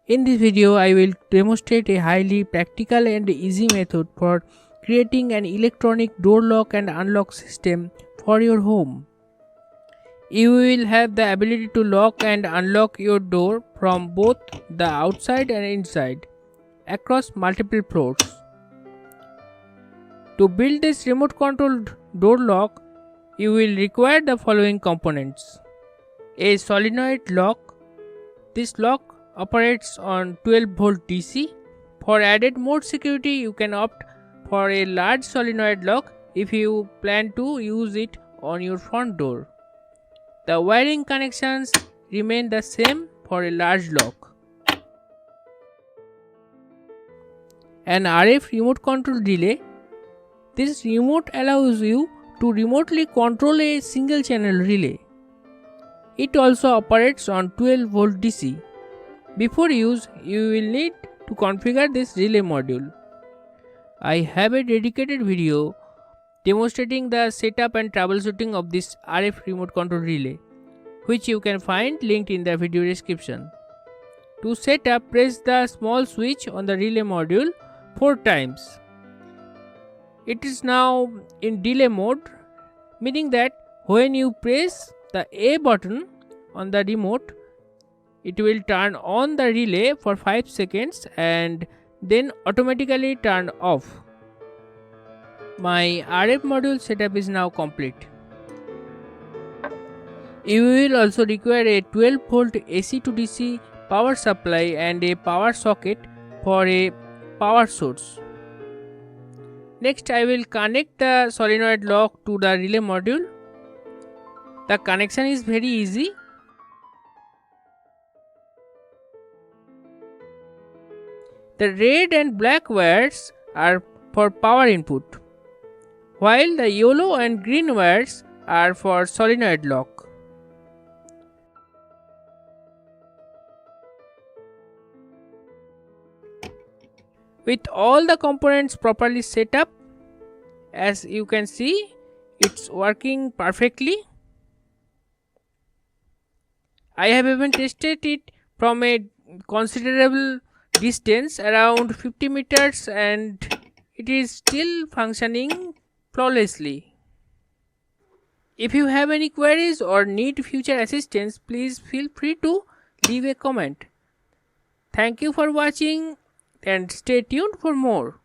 In this video, I will demonstrate a highly practical and easy method for creating an electronic door lock and unlock system for your home. You will have the ability to lock and unlock your door from both the outside and inside across multiple floors. To build this remote controlled door lock, you will require the following components: a solenoid lock. This lock operates on 12 volt DC. For added more security, you can opt for a large solenoid lock if you plan to use it on your front door. The wiring connections remain the same for a large lock. An RF remote control relay. This remote allows you to remotely control a single channel relay. It also operates on 12 volt DC. Before use, you will need to configure this relay module. I have a dedicated video demonstrating the setup and troubleshooting of this RF remote control relay, which you can find linked in the video description. To set up, press the small switch on the relay module 4 times. It is now in delay mode, meaning that when you press the A button on the remote, it will turn on the relay for 5 seconds and then automatically turn off. My RF module setup is now complete. You will also require a 12 volt AC to DC power supply and a power socket for a power source. Next, I will connect the solenoid lock to the relay module. The connection is very easy. The red and black wires are for power input, while the yellow and green wires are for solenoid lock. With all the components properly set up, as you can see, it's working perfectly. I have even tested it from a considerable distance, around 50 meters, and it is still functioning flawlessly. If you have any queries or need future assistance, please feel free to leave a comment. Thank you for watching and stay tuned for more.